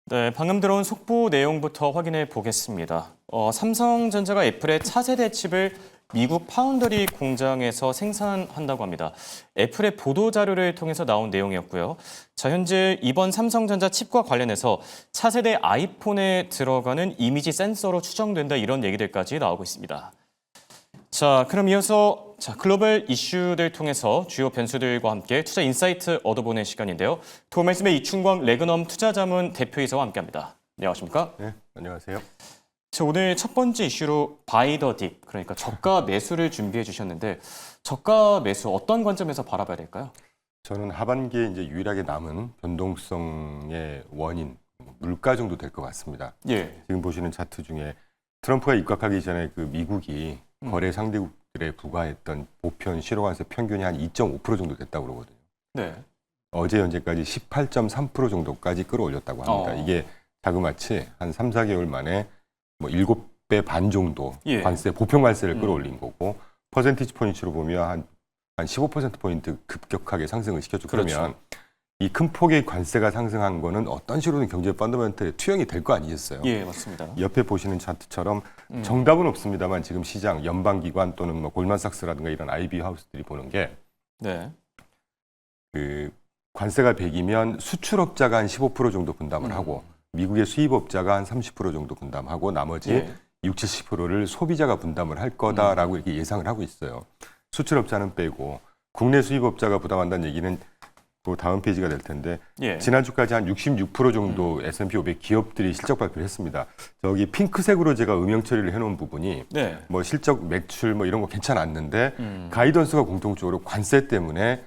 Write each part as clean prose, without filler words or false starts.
네, 방금 들어온 속보 내용부터 확인해 보겠습니다. 삼성전자가 애플의 차세대 칩을 미국 파운더리 공장에서 생산한다고 합니다. 애플의 보도자료를 통해서 나온 내용이었고요. 자, 현재 이번 삼성전자 칩과 관련해서 차세대 아이폰에 들어가는 이미지 센서로 추정된다 이런 얘기들까지 나오고 있습니다. 자, 그럼 이어서 글로벌 이슈들 통해서 주요 변수들과 함께 투자 인사이트 얻어보는 시간인데요. 도움 말씀의 이충광 레그넘 투자자문 대표이사와 함께합니다. 안녕하십니까? 네, 안녕하세요. 자, 오늘 첫 번째 이슈로 바이 더 딥, 그러니까 저가 매수를 준비해 주셨는데 저가 매수 어떤 관점에서 바라봐야 될까요? 저는 하반기에 이제 유일하게 남은 변동성의 원인 물가 정도 될 것 같습니다. 예. 지금 보시는 차트 중에 트럼프가 입각하기 전에 그 미국이 거래 상대국들에 부과했던 보편 실효관세 평균이 한 2.5% 정도 됐다고 그러거든요. 네. 어제 현재까지 18.3% 정도까지 끌어올렸다고 합니다. 이게 자그마치 한 3, 4개월 만에 뭐 7배 반 정도 예. 관세, 보편 관세를 끌어올린 거고 퍼센티지 포인트로 보면 한 15%포인트 급격하게 상승을 시켰죠. 그렇죠. 그러면 이 큰 폭의 관세가 상승한 거는 어떤 식으로든 경제 펀더멘털에 투영이 될 거 아니겠어요? 예, 맞습니다. 옆에 보시는 차트처럼 정답은 없습니다만 지금 시장, 연방기관 또는 뭐 골만삭스라든가 이런 IB 하우스들이 보는 게 네. 그 관세가 100이면 수출업자가 한 15% 정도 분담을 하고 미국의 수입업자가 한 30% 정도 분담하고 나머지 예. 60, 70%를 소비자가 분담을 할 거다라고 이렇게 예상을 하고 있어요. 수출업자는 빼고 국내 수입업자가 부담한다는 얘기는 그 다음 페이지가 될 텐데 예. 지난주까지 한 66% 정도 S&P 500 기업들이 실적 발표를 했습니다. 저기 핑크색으로 제가 음영 처리를 해놓은 부분이 네. 뭐 실적 매출 뭐 이런 거 괜찮았는데 가이던스가 공통적으로 관세 때문에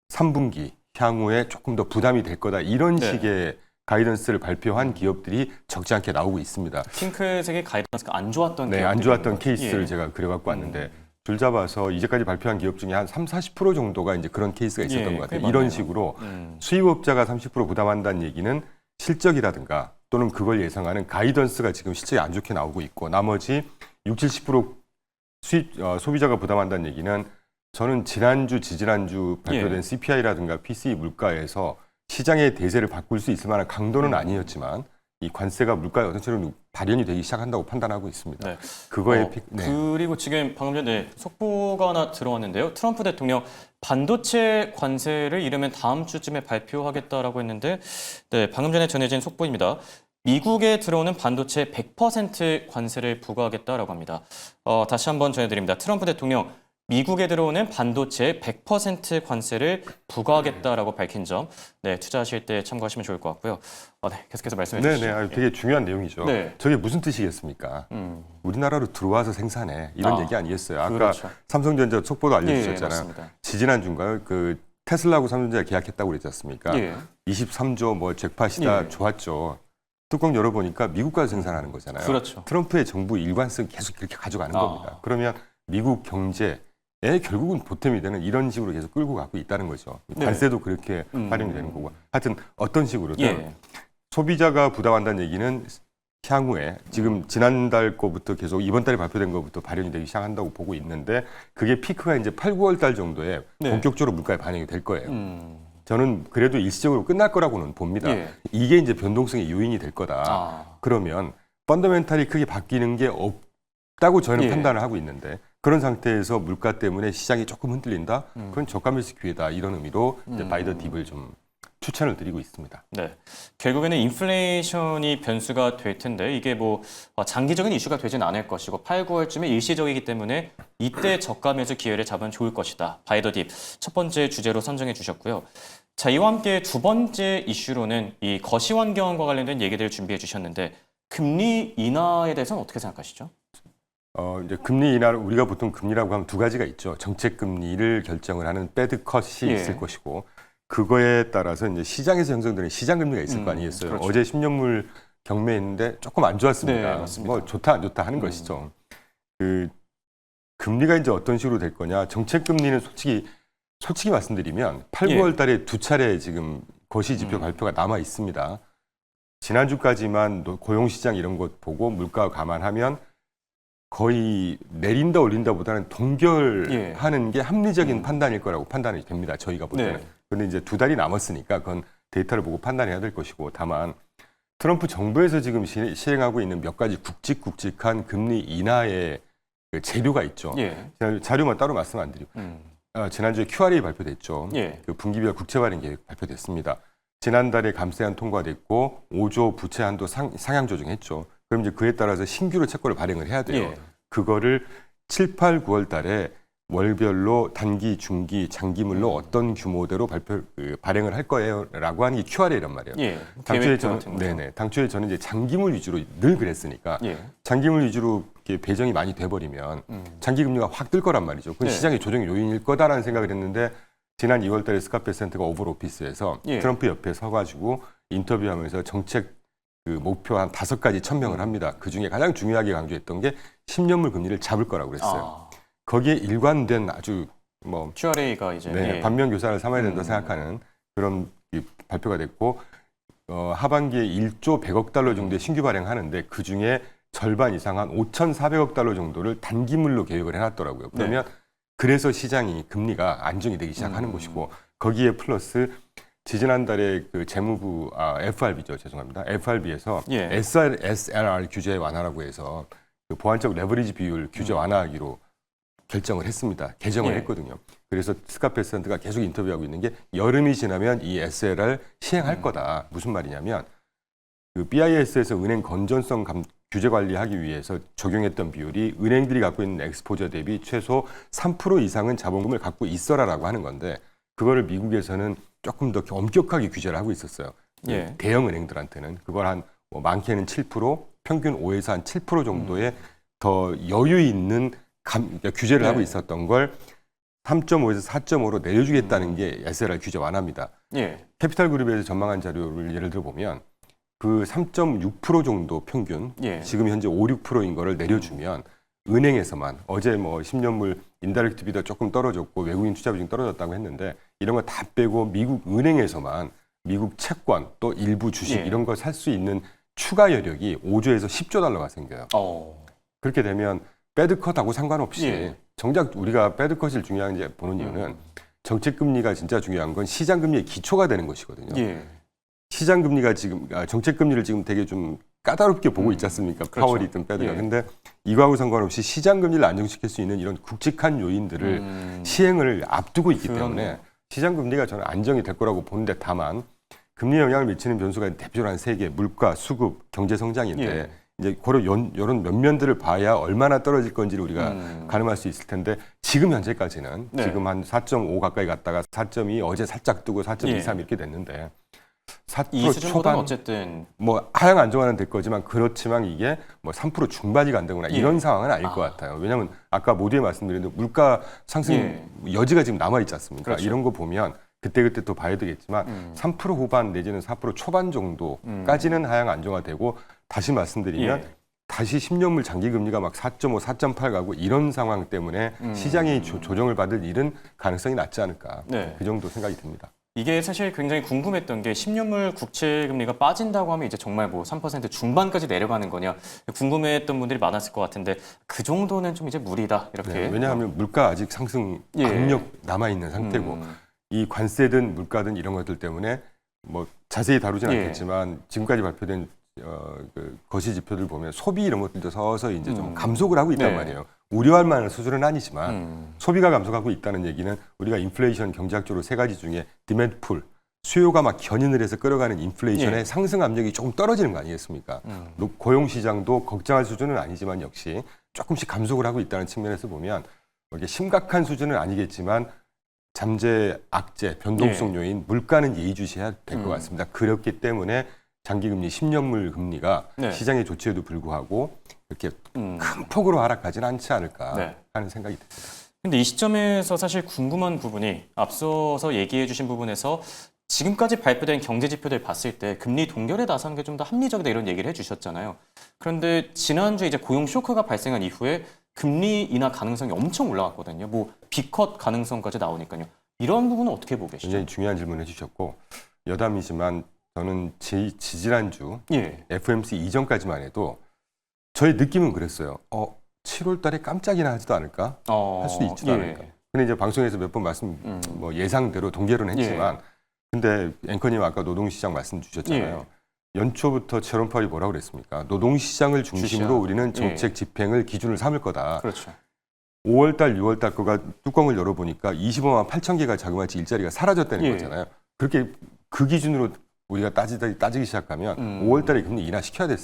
3분기 향후에 조금 더 부담이 될 거다 이런 네. 식의 가이던스를 발표한 기업들이 적지 않게 나오고 있습니다. 핑크색의 가이던스가 안 좋았던 네, 안 좋았던 기업들이 케이스를 예. 제가 그려갖고 왔는데 줄 잡아서 이제까지 발표한 기업 중에 한 30, 40% 정도가 이제 그런 케이스가 있었던 예, 것 같아요. 그게 이런 맞네요. 식으로 수입업자가 30% 부담한다는 얘기는 실적이라든가 또는 그걸 예상하는 가이던스가 지금 실적이 안 좋게 나오고 있고 나머지 60, 70% 소비자가 부담한다는 얘기는 저는 지난주, 지지난주 발표된 예. CPI라든가 PCE 물가에서 시장의 대세를 바꿀 수 있을 만한 강도는 아니었지만 이 관세가 물가에 어떤 식으로 발현이 되기 시작한다고 판단하고 있습니다. 네. 그거에 그리고 지금 방금 전에 속보가 하나 들어왔는데요. 트럼프 대통령 반도체 관세를 이르면 다음 주쯤에 발표하겠다라고 했는데 네, 방금 전에 전해진 속보입니다. 미국에 들어오는 반도체 100% 관세를 부과하겠다라고 합니다. 다시 한번 전해드립니다. 트럼프 대통령 미국에 들어오는 반도체 100% 관세를 부과하겠다라고 밝힌 점, 네, 투자하실 때 참고하시면 좋을 것 같고요. 네, 계속해서 말씀해 주시죠. 네네, 되게 중요한 내용이죠. 네. 저게 무슨 뜻이겠습니까? 우리나라로 들어와서 생산해 이런 얘기 아니겠어요? 아까 그렇죠. 삼성전자 속보도 예, 알려주셨잖아요. 맞습니다. 지지난주인가요? 그 테슬라하고 삼성전자 계약했다고 그랬지 않습니까? 예. 23조 뭐 잭팟이다 예. 좋았죠. 뚜껑 열어보니까 미국 가서 생산하는 거잖아요. 그렇죠. 트럼프의 정부 일관성 계속 그렇게 가져가는 겁니다. 그러면 미국 경제에 결국은 보탬이 되는 이런 식으로 계속 끌고 가고 있다는 거죠. 네. 관세도 그렇게 활용이 되는 거고. 하여튼 어떤 식으로든 예. 소비자가 부담한다는 얘기는 향후에 지금 지난달 거부터 계속 이번 달에 발표된 거부터 발현이 되기 시작한다고 보고 있는데 그게 피크가 이제 8, 9월 달 정도에 네. 본격적으로 물가에 반영이 될 거예요. 저는 그래도 일시적으로 끝날 거라고는 봅니다. 예. 이게 이제 변동성의 요인이 될 거다. 그러면 펀더멘탈이 크게 바뀌는 게 없다고 저는 예. 판단을 하고 있는데 그런 상태에서 물가 때문에 시장이 조금 흔들린다? 그건 저가 매수 기회다. 이런 의미로 이제 바이더 딥을 좀 추천을 드리고 있습니다. 네. 결국에는 인플레이션이 변수가 될 텐데 이게 뭐 장기적인 이슈가 되진 않을 것이고 8, 9월쯤에 일시적이기 때문에 이때 저가 매수 기회를 잡으면 좋을 것이다. 바이더 딥 첫 번째 주제로 선정해 주셨고요. 자, 이와 함께 두 번째 이슈로는 이 거시 환경과 관련된 얘기들을 준비해 주셨는데 금리 인하에 대해서는 어떻게 생각하시죠? 이제 금리 인하 우리가 보통 금리라고 하면 두 가지가 있죠. 정책 금리를 결정을 하는 패드 컷이 예. 있을 것이고 그거에 따라서 이제 시장에서 형성되는 시장 금리가 있을 거 아니겠어요. 그렇죠. 어제 10년물 경매했는데 조금 안 좋았습니다. 네, 맞습니다. 뭐 좋다 안 좋다 하는 것이죠. 그 금리가 이제 어떤 식으로 될 거냐. 정책 금리는 솔직히 말씀드리면 8, 예. 9월 달에 두 차례 지금 거시 지표 발표가 남아 있습니다. 지난주까지만 고용 시장 이런 것 보고 물가 감안하면 거의 내린다 올린다보다는 동결하는 게 합리적인 판단일 거라고 판단이 됩니다. 저희가 볼 때는. 네. 그런데 이제 두 달이 남았으니까 그건 데이터를 보고 판단해야 될 것이고 다만 트럼프 정부에서 지금 시행하고 있는 몇 가지 굵직굵직한 금리 인하의 그 재료가 있죠. 예. 자료만 따로 말씀 안 드리고 지난주에 QRA 발표됐죠. 예. 그 분기별 국채 발행 계획 발표됐습니다. 지난달에 감세안 통과됐고 5조 부채 한도 상향 조정했죠. 그럼 이제 그에 따라서 신규로 채권을 발행을 해야 돼요. 예. 그거를 7, 8, 9월 달에 월별로 단기, 중기, 장기물로 어떤 규모대로 발행을 할 거예요라고 하는 게 QRA란 말이에요. 예. 당초에 계획 같은 거죠. 당초에 저는 이제 장기물 위주로 늘 그랬으니까 예. 장기물 위주로 이렇게 배정이 많이 돼버리면 장기 금리가 확 뜰 거란 말이죠. 그건 네. 시장의 조정 요인일 거다라는 생각을 했는데 지난 2월달에 스카페센터가 오벌 오피스에서 예. 트럼프 옆에 서가지고 인터뷰하면서 정책 그 목표 한 5가지 천명을 합니다. 그 중에 가장 중요하게 강조했던 게 10년물 금리를 잡을 거라고 그랬어요. 거기에 일관된 아주 뭐 QRA가 이제 예. 반면 교사를 삼아야 된다 생각하는 그런 발표가 됐고 하반기에 1조 100억 달러 정도의 신규 발행하는데 그 중에 절반 이상 한 5,400억 달러 정도를 단기물로 계획을 해놨더라고요. 그러면 그래서 시장이 금리가 안정이 되기 시작하는 것이고 거기에 플러스 지지난달에 그 재무부 FRB죠, 죄송합니다. FRB에서 예. SLR 규제 완화라고 해서 그 보완적 레버리지 비율 규제 완화하기로 결정을 했습니다. 개정을 예. 했거든요. 그래서 스카페센터가 계속 인터뷰하고 있는 게 여름이 지나면 이 SLR 시행할 거다. 무슨 말이냐면 그 BIS에서 은행 건전성 규제 관리하기 위해서 적용했던 비율이 은행들이 갖고 있는 엑스포저 대비 최소 3% 이상은 자본금을 갖고 있어라라고 하는 건데 그거를 미국에서는 조금 더 엄격하게 규제를 하고 있었어요. 예. 대형 은행들한테는 그걸 한 많게는 7%, 평균 5에서 한 7% 정도의 더 여유 있는 그러니까 규제를 하고 있었던 걸 3.5에서 4.5로 내려주겠다는 게 SLR 규제 완화입니다. 예. 캐피탈그룹에서 전망한 자료를 예를 들어 보면 그 3.6% 정도 평균, 예. 지금 현재 5, 6%인 거를 내려주면 은행에서만 어제 뭐 10년물 인다이렉트 비도 조금 떨어졌고 외국인 투자 비중 떨어졌다고 했는데 이런 거 다 빼고 미국 은행에서만 미국 채권 또 일부 주식 예. 이런 거 살 수 있는 추가 여력이 5조에서 10조 달러가 생겨요. 그렇게 되면 배드컷하고 상관없이 예. 정작 우리가 배드컷을 중요한지 보는 이유는 정책금리가 진짜 중요한 건 시장금리의 기초가 되는 것이거든요. 예. 시장금리가 지금 정책금리를 지금 되게 좀 까다롭게 보고 있지 않습니까? 그렇죠. 파월이든 패드가. 예. 근데 이거하고 상관없이 시장금리를 안정시킬 수 있는 이런 굵직한 요인들을 시행을 앞두고 있기 때문에 시장금리가 저는 안정이 될 거라고 보는데 다만 금리에 영향을 미치는 변수가 대표적으로 한 3개, 물가, 수급, 경제성장인데 예. 이제 이런 면면들을 봐야 얼마나 떨어질 건지를 우리가 가늠할 수 있을 텐데 지금 현재까지는 네. 지금 한 4.5 가까이 갔다가 4.2 어제 살짝 뜨고 4.23 이렇게 됐는데 4% 이 수준보다는 초반 어쨌든 뭐 하향 안정화는 될 거지만 그렇지만 이게 뭐 3% 중반이 간다거나 예. 이런 상황은 아닐 것 같아요. 왜냐하면 아까 모두에 말씀드렸는데 물가 상승 예. 여지가 지금 남아 있지 않습니까? 그렇죠. 이런 거 보면 그때그때 또 봐야 되겠지만 3% 후반 내지는 4% 초반 정도까지는 하향 안정화되고 다시 말씀드리면 예. 다시 10년물 장기 금리가 막 4.5, 4.8 가고 이런 상황 때문에 시장이 조정을 받을 일은 가능성이 낮지 않을까. 네. 그 정도 생각이 듭니다. 이게 사실 굉장히 궁금했던 게 10년물 국채 금리가 빠진다고 하면 이제 정말 뭐 3% 중반까지 내려가는 거냐 궁금했던 분들이 많았을 것 같은데 그 정도는 좀 이제 무리다 이렇게. 네, 왜냐하면 물가 아직 상승 예. 압력 남아 있는 상태고 이 관세든 물가든 이런 것들 때문에 뭐 자세히 다루진 예. 않겠지만 지금까지 발표된 그 거시 지표들 보면 소비 이런 것들도 서서히 이제 좀 감속을 하고 있단 네. 말이에요. 우려할 만한 수준은 아니지만 소비가 감속하고 있다는 얘기는 우리가 인플레이션 경제학적으로 3가지 중에 디맨드 풀 수요가 막 견인을 해서 끌어가는 인플레이션의 예. 상승 압력이 조금 떨어지는 거 아니겠습니까? 고용 시장도 걱정할 수준은 아니지만 역시 조금씩 감속을 하고 있다는 측면에서 보면 이게 심각한 수준은 아니겠지만 잠재, 악재, 변동성 요인, 물가는 예의주시해야 될 것 같습니다. 그렇기 때문에 장기금리, 10년물 금리가 네. 시장의 조치에도 불구하고 이렇게 큰 폭으로 하락하지는 않지 않을까 네. 하는 생각이 듭니다. 근데 이 시점에서 사실 궁금한 부분이 앞서서 얘기해 주신 부분에서 지금까지 발표된 경제 지표들 봤을 때 금리 동결에 나선 게 좀 더 합리적이다 이런 얘기를 해주셨잖아요. 그런데 지난주에 이제 고용 쇼크가 발생한 이후에 금리 인하 가능성이 엄청 올라갔거든요. 뭐 B컷 가능성까지 나오니까요. 이런 부분은 어떻게 보고 계시죠? 굉장히 중요한 질문을 해주셨고 여담이지만 저는 지지난주 예. FOMC 이전까지만 해도 저의 느낌은 그랬어요. 7월 달에 깜짝이나 하지도 않을까? 할 수도 있지도 않을까? 근데 이제 방송에서 몇 번 뭐 예상대로 동결은 했지만 근데 앵커님 아까 노동시장 말씀 주셨잖아요. 연초부터 제롬 파월이 뭐라고 그랬습니까? 노동시장을 중심으로 주시하고. 우리는 정책 집행을 기준을 삼을 거다. 그렇죠. 5월달, 6월달 거가 뚜껑을 열어보니까 25만 8천 개가 자그마치 일자리가 사라졌다는 예. 거잖아요. 그렇게 그 기준으로 우리가 따지기 시작하면 5월달에 금리 인하시켰어야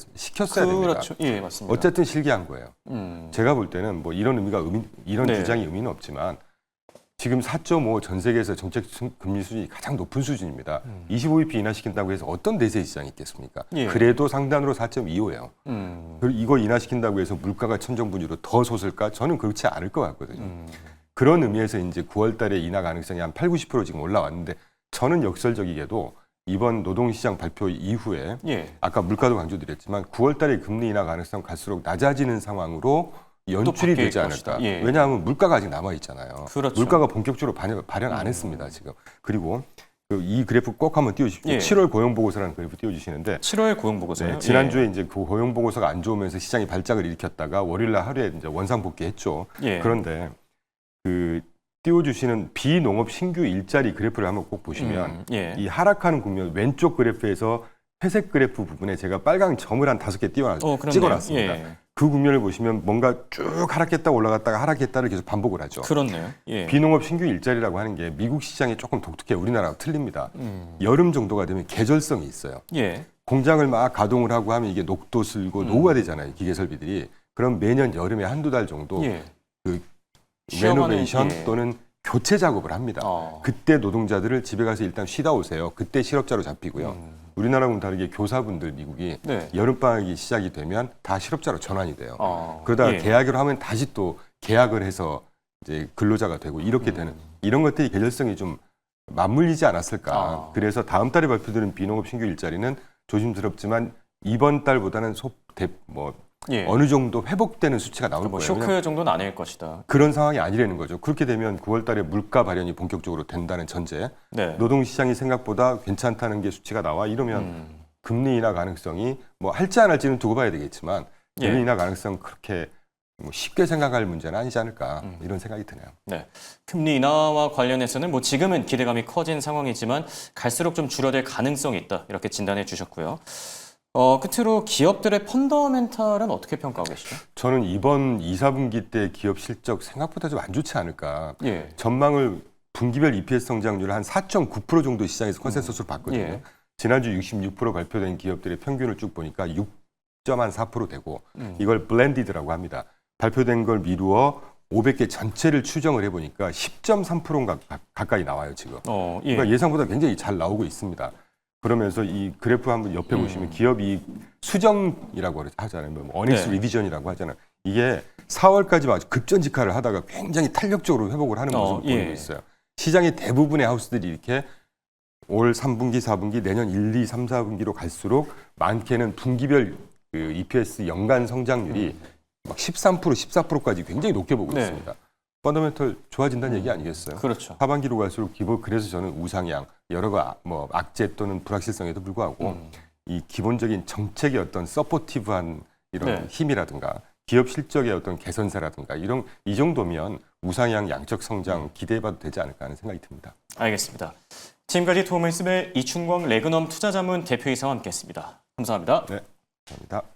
됩니다. 그렇죠. 예, 맞습니다. 어쨌든 실기한 거예요. 제가 볼 때는 뭐 이런 이런 네. 주장이 의미는 없지만 지금 4.5 전 세계에서 정책 금리 수준이 가장 높은 수준입니다. 25bp 인하시킨다고 해서 어떤 대세 시장이 있겠습니까? 예. 그래도 상단으로 4.25예요. 그리고 이거 인하시킨다고 해서 물가가 천정부지로 더 솟을까? 저는 그렇지 않을 것 같거든요. 그런 의미에서 이제 9월 달에 인하 가능성이 한 80-90% 지금 올라왔는데 저는 역설적이게도 이번 노동시장 발표 이후에 예. 아까 물가도 강조드렸지만 9월 달에 금리 인하 가능성 갈수록 낮아지는 상황으로 연출이 바뀔 되지 것이다. 않을까. 예. 왜냐하면 물가가 아직 남아 있잖아요. 그렇죠. 물가가 본격적으로 발현 안 했습니다 지금. 그리고 이 그래프 꼭 한번 띄워주십시오. 예. 7월 고용 보고서라는 그래프 띄워주시는데 7월 고용 보고서요. 네, 지난주에 이제 그 고용 보고서가 안 좋으면서 시장이 발작을 일으켰다가 월요일날 하루에 이제 원상 복귀했죠. 예. 그런데 그 띄워주시는 비농업 신규 일자리 그래프를 한번 꼭 보시면 예. 이 하락하는 국면 왼쪽 그래프에서 회색 그래프 부분에 제가 빨강 점을 한 5개 그렇네요. 찍어놨습니다. 예. 그 국면을 보시면 뭔가 쭉 하락했다 올라갔다가 하락했다를 계속 반복을 하죠. 그렇네요. 예. 비농업 신규 일자리라고 하는 게 미국 시장이 조금 독특해요. 우리나라와 틀립니다. 여름 정도가 되면 계절성이 있어요. 예. 공장을 막 가동을 하고 하면 이게 녹도 슬고 노후가 되잖아요. 기계 설비들이. 그럼 매년 여름에 한두 달 정도 예. 레노베이션 쉬어가는, 예. 또는 교체 작업을 합니다. 그때 노동자들을 집에 가서 일단 쉬다 오세요. 그때 실업자로 잡히고요. 우리나라하고는 다르게 교사분들 미국이 네. 여름방학이 시작이 되면 다 실업자로 전환이 돼요. 그러다가 예. 계약을 하면 다시 또 계약을 해서 이제 근로자가 되고 이렇게 되는 이런 것들이 계절성이 좀 맞물리지 않았을까. 그래서 다음 달에 발표되는 비농업 신규 일자리는 조심스럽지만 이번 달보다는 예. 어느 정도 회복되는 수치가 나올 뭐 거예요. 쇼크 정도는 아닐 것이다. 그런 상황이 아니라는 거죠. 그렇게 되면 9월 달에 물가 발현이 본격적으로 된다는 전제, 네. 노동시장이 생각보다 괜찮다는 게 수치가 나와 이러면 금리 인하 가능성이 뭐 할지 안 할지는 두고 봐야 되겠지만 예. 금리 인하 가능성 그렇게 뭐 쉽게 생각할 문제는 아니지 않을까 이런 생각이 드네요. 네. 금리 인하와 관련해서는 뭐 지금은 기대감이 커진 상황이지만 갈수록 좀 줄어들 가능성이 있다. 이렇게 진단해 주셨고요. 끝으로 기업들의 펀더멘탈은 어떻게 평가하고 계시죠? 저는 이번 2, 4분기 때 기업 실적 생각보다 좀 안 좋지 않을까. 예. 전망을 분기별 EPS 성장률 한 4.9% 정도 시장에서 컨센서스로 봤거든요. 예. 지난주 66% 발표된 기업들의 평균을 쭉 보니까 6.4% 되고 이걸 블렌디드라고 합니다. 발표된 걸 미루어 500개 전체를 추정을 해보니까 10.3% 가까이 나와요 지금. 예. 그러니까 예상보다 굉장히 잘 나오고 있습니다. 그러면서 이 그래프 한번 옆에 보시면 기업 이익 수정이라고 하잖아요. 뭐 어닝스 네. 리비전이라고 하잖아요. 이게 4월까지 아주 급전직하를 하다가 굉장히 탄력적으로 회복을 하는 모습을 예. 보이고 있어요. 시장의 대부분의 하우스들이 이렇게 올 3분기, 4분기, 내년 1, 2, 3, 4분기로 갈수록 많게는 분기별 그 EPS 연간 성장률이 막 13%, 14%까지 굉장히 높게 보고 네. 있습니다. 펀더멘털 좋아진다는 얘기 아니겠어요? 그렇죠. 하반기로 갈수록 그래서 저는 우상향, 여러 뭐 악재 또는 불확실성에도 불구하고 이 기본적인 정책의 어떤 서포티브한 이런 네. 힘이라든가 기업 실적의 어떤 개선세라든가 이 정도면 우상향 양적 성장 기대해봐도 되지 않을까 하는 생각이 듭니다. 알겠습니다. 지금까지 도움 말씀을 이춘광 레그넘 투자자문 대표이사와 함께했습니다. 감사합니다. 네, 감사합니다.